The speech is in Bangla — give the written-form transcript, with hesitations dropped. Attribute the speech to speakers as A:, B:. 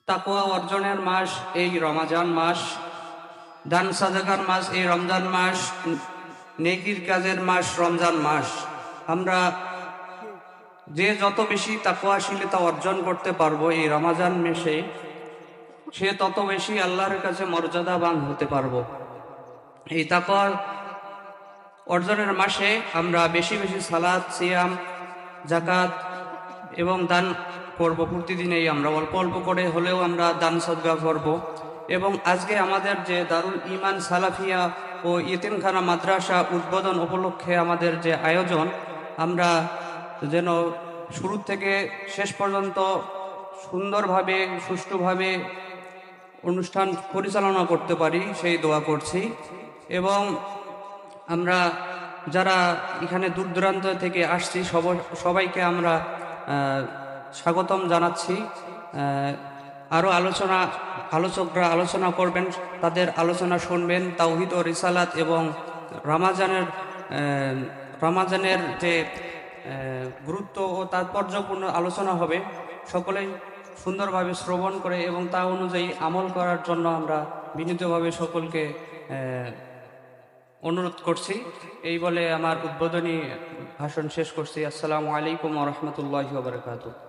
A: তাকওয়া অর্জনের মাস এই রমাজান মাস, দান সাদাকার মাস এই রমজান মাস, নেকির কাজের মাস রমজান মাস। আমরা যে যত বেশি তাকওয়াশীলতা অর্জন করতে পারবো এই রমাজান মাসে, সে তত বেশি আল্লাহর কাছে মর্যাদাবান হতে পারবো। এই তাকওয়া অর্জনের মাসে আমরা বেশি বেশি সালাত, সিয়াম, জাকাত এবং দান করব। প্রতিদিনেই আমরা অল্প অল্প করে হলেও আমরা দান সদকা করব। এবং আজকে আমাদের যে দারুল ইমান সালাফিয়া ও ইতিমখানা মাদ্রাসা উদ্বোধন উপলক্ষে আমাদের যে আয়োজন, আমরা যেন শুরু থেকে শেষ পর্যন্ত সুন্দরভাবে সুষ্ঠুভাবে অনুষ্ঠান পরিচালনা করতে পারি সেই দোয়া করছি। এবং আমরা যারা এখানে দূর দূরান্ত থেকে আসছি সবাইকে আমরা স্বাগতম জানাচ্ছি। আরও আলোচকরা আলোচনা করবেন, তাদের আলোচনা শুনবেন। তাওহীদ ও রিসালাত এবং রমাজানের যে গুরুত্ব ও তাৎপর্যপূর্ণ আলোচনা হবে, সকলেই সুন্দরভাবে শ্রবণ করে এবং তা অনুযায়ী আমল করার জন্য আমরা বিনীতভাবে সকলকে অনুরোধ করছি। এই বলে আমার উদ্বোধনী ভাষণ শেষ করছি। আসসালামু আলাইকুম ওয়া রাহমাতুল্লাহি ওয়া বারাকাতুহু।